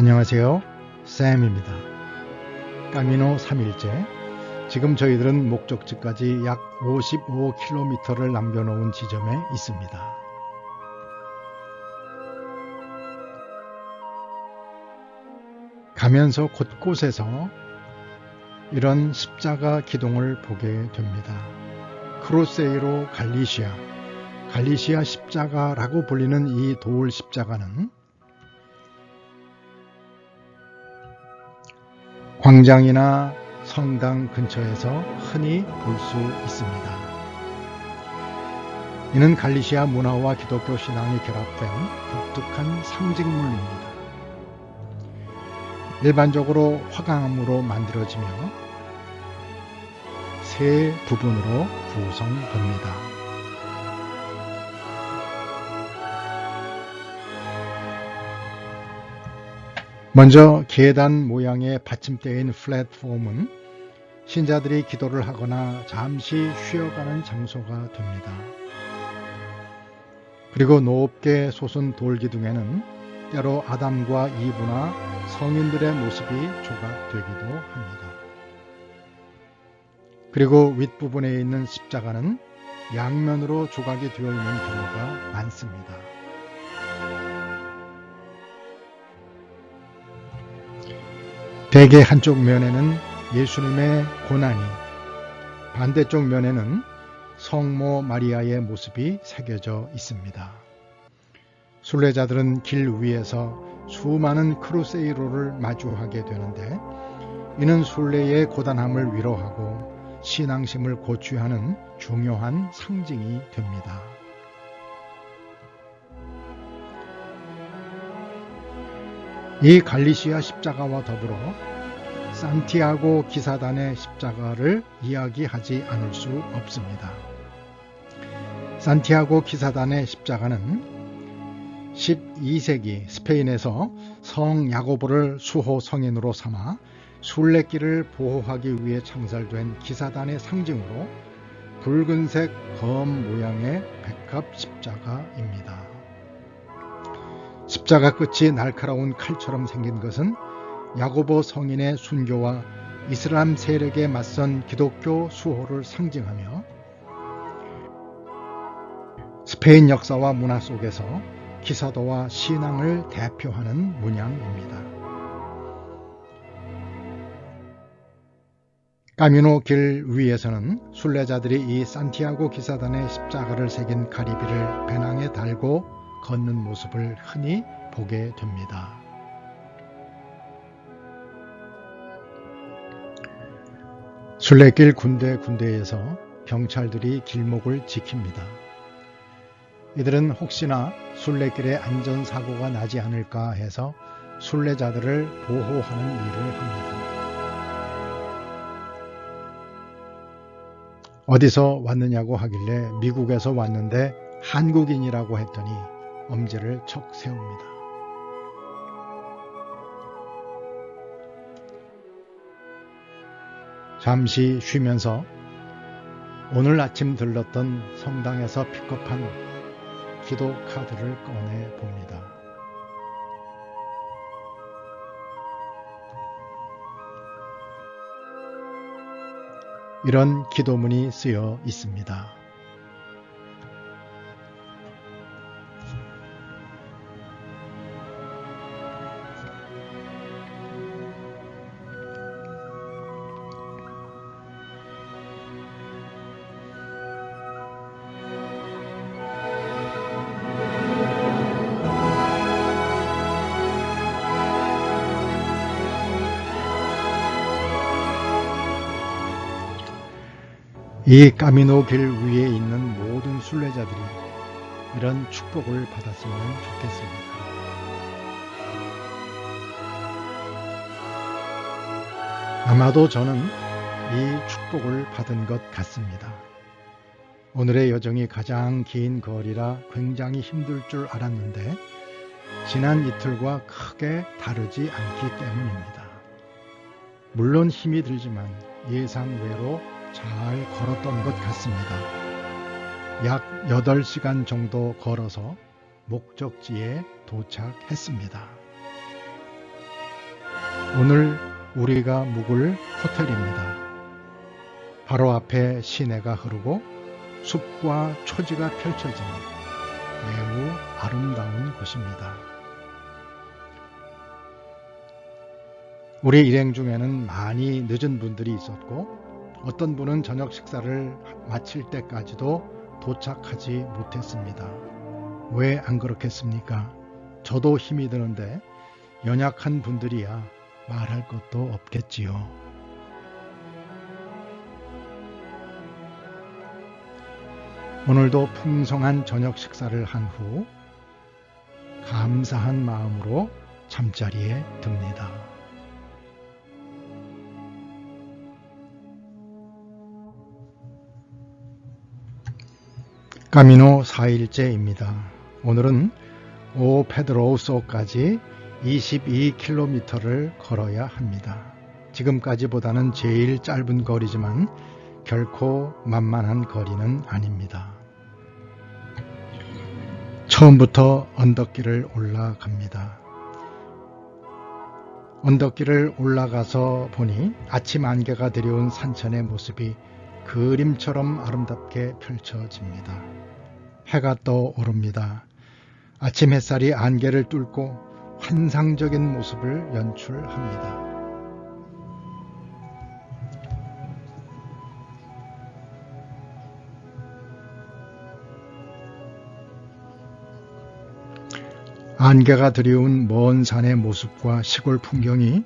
안녕하세요. 샘입니다. 까미노 3일째. 지금 저희들은 목적지까지 약 55km를 남겨놓은 지점에 있습니다. 가면서 곳곳에서 이런 십자가 기둥을 보게 됩니다. 크루세이로 갈리시아 십자가라고 불리는 이 돌 십자가는 광장이나 성당 근처에서 흔히 볼 수 있습니다. 이는 갈리시아 문화와 기독교 신앙이 결합된 독특한 상징물입니다. 일반적으로 화강암으로 만들어지며 세 부분으로 구성됩니다. 먼저 계단 모양의 받침대인 플랫폼은 신자들이 기도를 하거나 잠시 쉬어가는 장소가 됩니다. 그리고 높게 솟은 돌기둥에는 때로 아담과 이브나 성인들의 모습이 조각되기도 합니다. 그리고 윗부분에 있는 십자가는 양면으로 조각이 되어 있는 경우가 많습니다. 대개 한쪽 면에는 예수님의 고난이, 반대쪽 면에는 성모 마리아의 모습이 새겨져 있습니다. 순례자들은 길 위에서 수많은 크루세이로를 마주하게 되는데, 이는 순례의 고단함을 위로하고 신앙심을 고취하는 중요한 상징이 됩니다. 이 갈리시아 십자가와 더불어 산티아고 기사단의 십자가를 이야기하지 않을 수 없습니다. 산티아고 기사단의 십자가는 12세기 스페인에서 성 야고보를 수호 성인으로 삼아 순례길을 보호하기 위해 창설된 기사단의 상징으로 붉은색 검 모양의 백합 십자가입니다. 십자가 끝이 날카로운 칼처럼 생긴 것은 야고보 성인의 순교와 이슬람 세력에 맞선 기독교 수호를 상징하며 스페인 역사와 문화 속에서 기사도와 신앙을 대표하는 문양입니다. 까미노 길 위에서는 순례자들이 이 산티아고 기사단의 십자가를 새긴 가리비를 배낭에 달고 걷는 모습을 흔히 보게 됩니다. 순례길 군데군데에서 경찰들이 길목을 지킵니다. 이들은 혹시나 순례길에 안전사고가 나지 않을까 해서 순례자들을 보호하는 일을 합니다. 어디서 왔느냐고 하길래 미국에서 왔는데 한국인이라고 했더니 엄지를 척 세웁니다. 잠시 쉬면서 오늘 아침 들렀던 성당에서 픽업한 기도 카드를 꺼내 봅니다. 이런 기도문이 쓰여 있습니다. 이 까미노 길 위에 있는 모든 순례자들이 이런 축복을 받았으면 좋겠습니다. 아마도 저는 이 축복을 받은 것 같습니다. 오늘의 여정이 가장 긴 거리라 굉장히 힘들 줄 알았는데 지난 이틀과 크게 다르지 않기 때문입니다. 물론 힘이 들지만 예상외로 잘 걸었던 것 같습니다. 약 8시간 정도 걸어서 목적지에 도착했습니다. 오늘 우리가 묵을 호텔입니다. 바로 앞에 시내가 흐르고 숲과 초지가 펼쳐지는 매우 아름다운 곳입니다. 우리 일행 중에는 많이 늦은 분들이 있었고 어떤 분은 저녁 식사를 마칠 때까지도 도착하지 못했습니다. 왜 안 그렇겠습니까? 저도 힘이 드는데 연약한 분들이야 말할 것도 없겠지요. 오늘도 풍성한 저녁 식사를 한 후 감사한 마음으로 잠자리에 듭니다. 까미노 4일째입니다. 오늘은 오 페드로소까지 22km를 걸어야 합니다. 지금까지보다는 제일 짧은 거리지만 결코 만만한 거리는 아닙니다. 처음부터 언덕길을 올라갑니다. 언덕길을 올라가서 보니 아침 안개가 들여온 산천의 모습이 그림처럼 아름답게 펼쳐집니다. 해가 떠오릅니다. 아침 햇살이 안개를 뚫고 환상적인 모습을 연출합니다. 안개가 드리운 먼 산의 모습과 시골 풍경이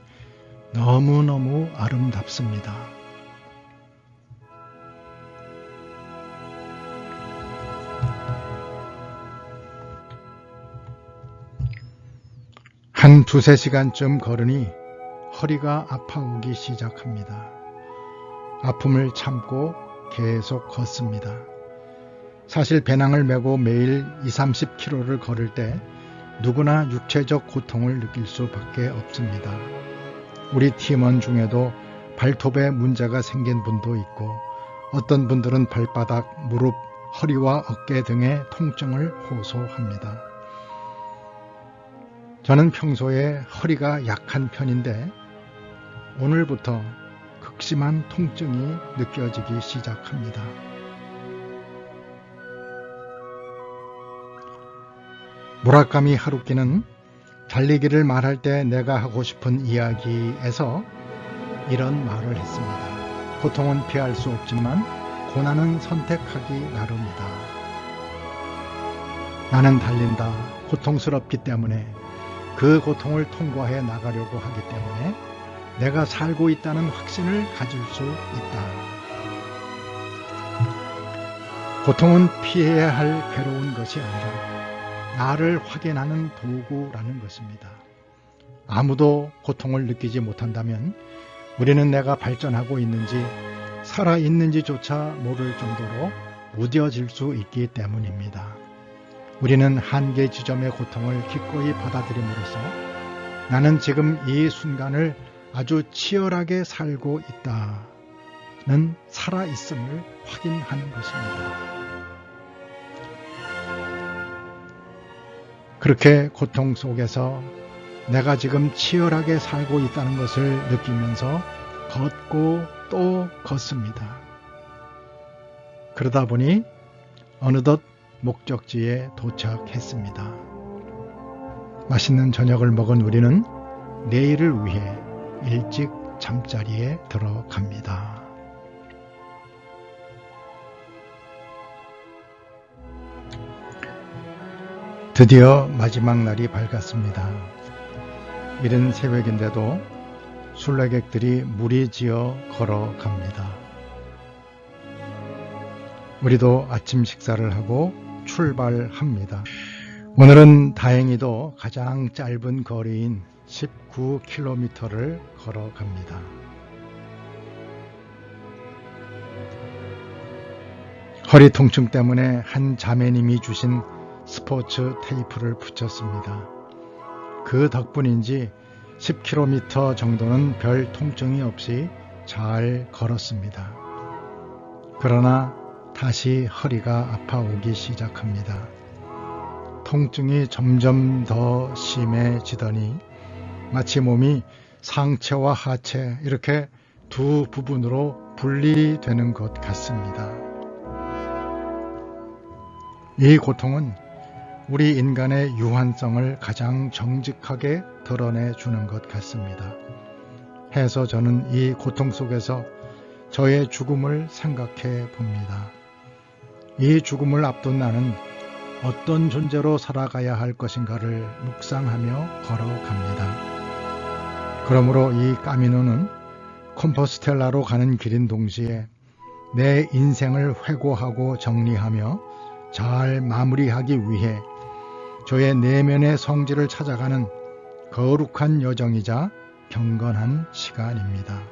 너무너무 아름답습니다. 한 두세 시간쯤 걸으니 허리가 아파오기 시작합니다. 아픔을 참고 계속 걷습니다. 사실 배낭을 메고 매일 20-30km를 걸을 때 누구나 육체적 고통을 느낄 수밖에 없습니다. 우리 팀원 중에도 발톱에 문제가 생긴 분도 있고 어떤 분들은 발바닥, 무릎, 허리와 어깨 등의 통증을 호소합니다. 저는 평소에 허리가 약한 편인데 오늘부터 극심한 통증이 느껴지기 시작합니다. 무라카미 하루키는 달리기를 말할 때 내가 하고 싶은 이야기에서 이런 말을 했습니다. 고통은 피할 수 없지만 고난은 선택하기 나름이다. 나는 달린다. 고통스럽기 때문에 그 고통을 통과해 나가려고 하기 때문에 내가 살고 있다는 확신을 가질 수 있다. 고통은 피해야 할 괴로운 것이 아니라 나를 확인하는 도구라는 것입니다. 아무도 고통을 느끼지 못한다면 우리는 내가 발전하고 있는지 살아있는지조차 모를 정도로 무뎌질 수 있기 때문입니다. 우리는 한계 지점의 고통을 기꺼이 받아들임으로써 나는 지금 이 순간을 아주 치열하게 살고 있다는 살아있음을 확인하는 것입니다. 그렇게 고통 속에서 내가 지금 치열하게 살고 있다는 것을 느끼면서 걷고 또 걷습니다. 그러다 보니 어느덧 목적지에 도착했습니다. 맛있는 저녁을 먹은 우리는 내일을 위해 일찍 잠자리에 들어갑니다. 드디어 마지막 날이 밝았습니다. 이른 새벽인데도 순례객들이 무리지어 걸어갑니다. 우리도 아침 식사를 하고 출발합니다. 오늘은 다행히도 가장 짧은 거리인 19km를 걸어갑니다. 허리 통증 때문에 한 자매님이 주신 스포츠 테이프를 붙였습니다. 그 덕분인지 10km 정도는 별 통증이 없이 잘 걸었습니다. 그러나 다시 허리가 아파오기 시작합니다. 통증이 점점 더 심해지더니 마치 몸이 상체와 하체 이렇게 두 부분으로 분리되는 것 같습니다. 이 고통은 우리 인간의 유한성을 가장 정직하게 드러내주는 것 같습니다. 해서 저는 이 고통 속에서 저의 죽음을 생각해 봅니다. 이 죽음을 앞둔 나는 어떤 존재로 살아가야 할 것인가를 묵상하며 걸어갑니다. 그러므로 이 까미노는 컴포스텔라로 가는 길인 동시에 내 인생을 회고하고 정리하며 잘 마무리하기 위해 저의 내면의 성질을 찾아가는 거룩한 여정이자 경건한 시간입니다.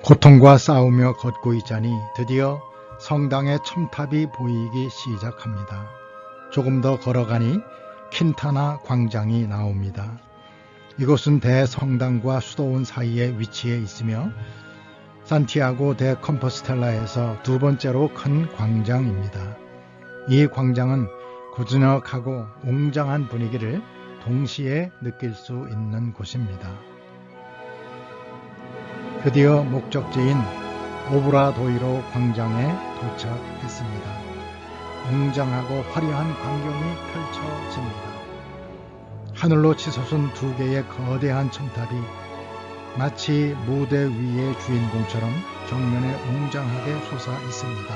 고통과 싸우며 걷고 있자니 드디어 성당의 첨탑이 보이기 시작합니다. 조금 더 걸어가니 킨타나 광장이 나옵니다. 이곳은 대성당과 수도원 사이에 위치해 있으며 산티아고 데 컴포스텔라에서 두 번째로 큰 광장입니다. 이 광장은 고즈넉하고 웅장한 분위기를 동시에 느낄 수 있는 곳입니다. 드디어 목적지인 오브라도이로 광장에 도착했습니다. 웅장하고 화려한 광경이 펼쳐집니다. 하늘로 치솟은 두 개의 거대한 첨탑이 마치 무대 위의 주인공처럼 정면에 웅장하게 솟아 있습니다.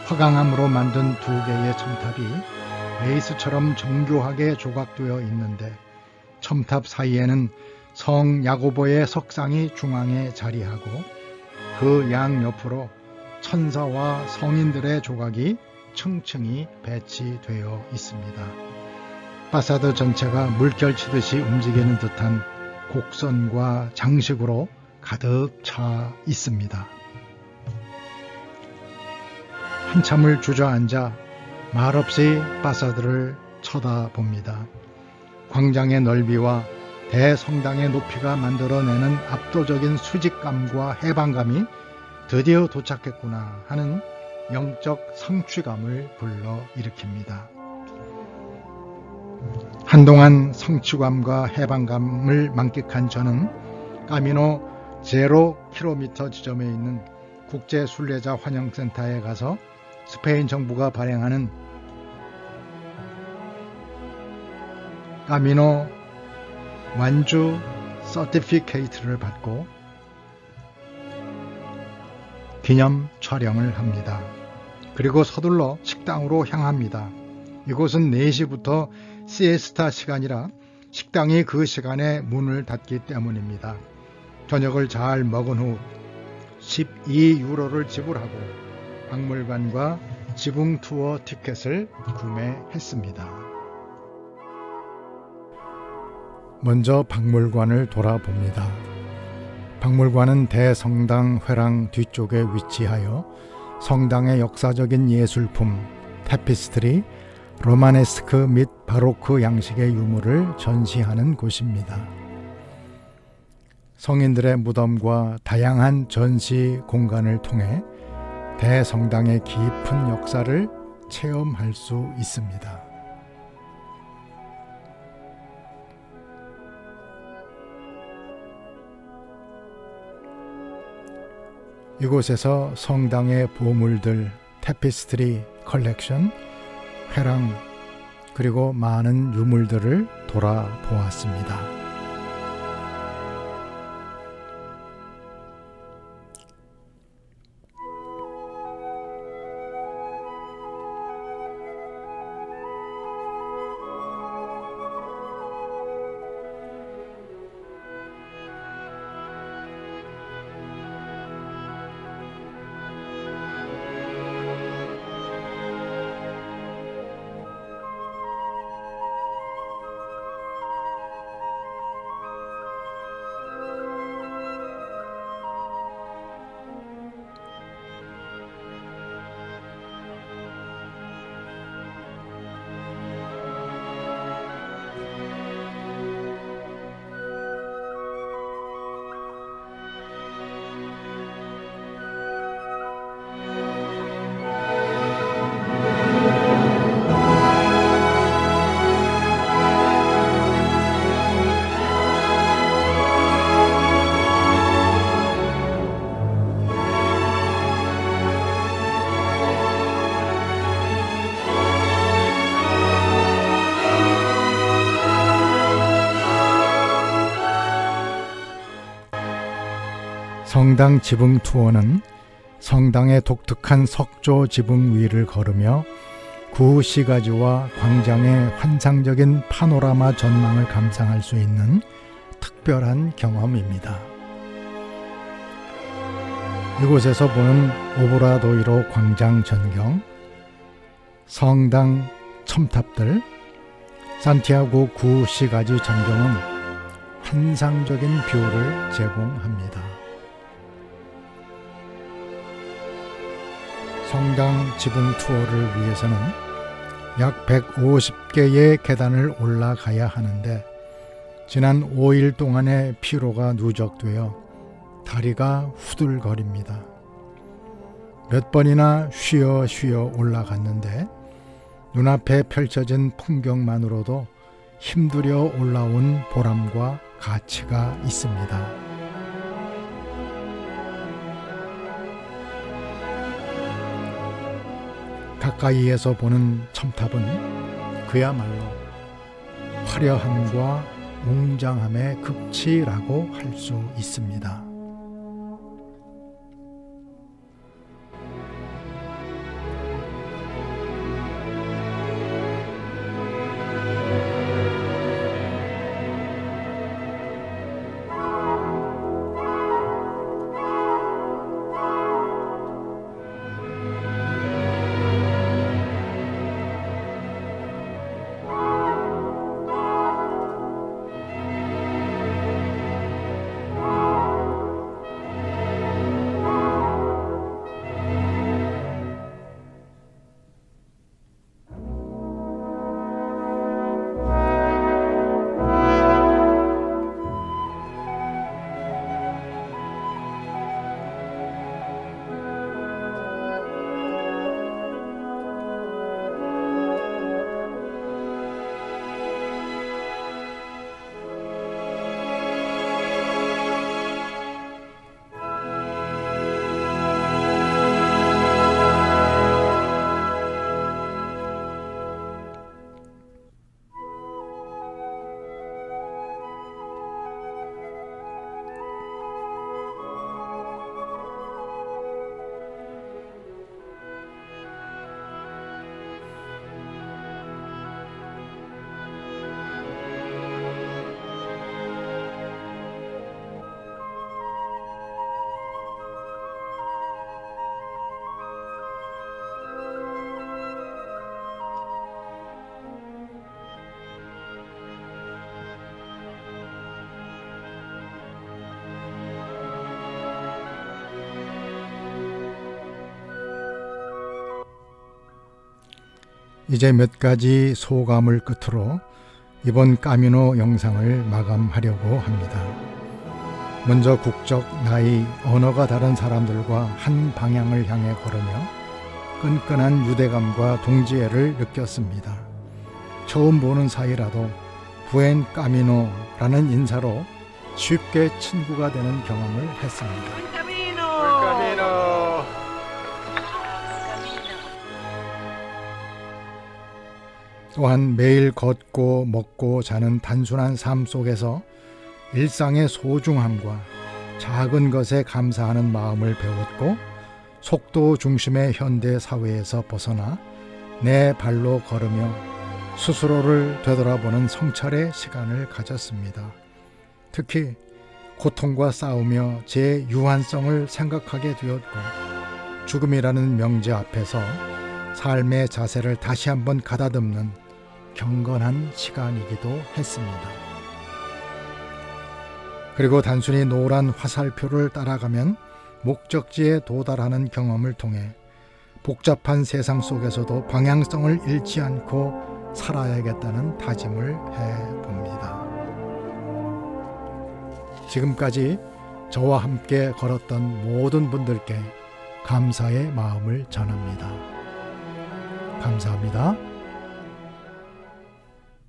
화강암으로 만든 두 개의 첨탑이 레이스처럼 정교하게 조각되어 있는데 첨탑 사이에는 성 야고보의 석상이 중앙에 자리하고 그 양옆으로 천사와 성인들의 조각이 층층이 배치되어 있습니다. 파사드 전체가 물결치듯이 움직이는 듯한 곡선과 장식으로 가득 차 있습니다. 한참을 주저앉아 말없이 파사드를 쳐다봅니다. 광장의 넓이와 대성당의 높이가 만들어내는 압도적인 수직감과 해방감이 드디어 도착했구나 하는 영적 성취감을 불러일으킵니다. 한동안 성취감과 해방감을 만끽한 저는 까미노 0km 지점에 있는 국제순례자 환영센터에 가서 스페인 정부가 발행하는 까미노 완주 서티피케이트를 받고 기념 촬영을 합니다. 그리고 서둘러 식당으로 향합니다. 이곳은 4시부터 시에스타 시간이라 식당이 그 시간에 문을 닫기 때문입니다. 저녁을 잘 먹은 후 12유로를 지불하고 박물관과 지붕 투어 티켓을 구매했습니다. 먼저 박물관을 돌아봅니다. 박물관은 대성당 회랑 뒤쪽에 위치하여 성당의 역사적인 예술품, 타피스트리, 로마네스크 및 바로크 양식의 유물을 전시하는 곳입니다. 성인들의 무덤과 다양한 전시 공간을 통해 대성당의 깊은 역사를 체험할 수 있습니다. 이곳에서 성당의 보물들, 타피스트리 컬렉션, 회랑, 그리고 많은 유물들을 돌아보았습니다. 성당 지붕 투어는 성당의 독특한 석조 지붕 위를 걸으며 구 시가지와 광장의 환상적인 파노라마 전망을 감상할 수 있는 특별한 경험입니다. 이곳에서 보는 오브라도이로 광장 전경, 성당 첨탑들, 산티아고 구 시가지 전경은 환상적인 뷰를 제공합니다. 성당 지붕 투어를 위해서는 약 150개의 계단을 올라가야 하는데 지난 5일 동안의 피로가 누적되어 다리가 후들거립니다. 몇 번이나 쉬어 올라갔는데 눈앞에 펼쳐진 풍경만으로도 힘들여 올라온 보람과 가치가 있습니다. 가까이에서 보는 첨탑은 그야말로 화려함과 웅장함의 극치라고 할 수 있습니다. 이제 몇 가지 소감을 끝으로 이번 까미노 영상을 마감하려고 합니다. 먼저 국적, 나이, 언어가 다른 사람들과 한 방향을 향해 걸으며 끈끈한 유대감과 동지애를 느꼈습니다. 처음 보는 사이라도 부엔 까미노라는 인사로 쉽게 친구가 되는 경험을 했습니다. 또한 매일 걷고 먹고 자는 단순한 삶 속에서 일상의 소중함과 작은 것에 감사하는 마음을 배웠고 속도 중심의 현대 사회에서 벗어나 내 발로 걸으며 스스로를 되돌아보는 성찰의 시간을 가졌습니다. 특히 고통과 싸우며 제 유한성을 생각하게 되었고 죽음이라는 명제 앞에서 삶의 자세를 다시 한번 가다듬는 경건한 시간이기도 했습니다. 그리고 단순히 노란 화살표를 따라가면 목적지에 도달하는 경험을 통해 복잡한 세상 속에서도 방향성을 잃지 않고 살아야겠다는 다짐을 해봅니다. 지금까지 저와 함께 걸었던 모든 분들께 감사의 마음을 전합니다. 감사합니다.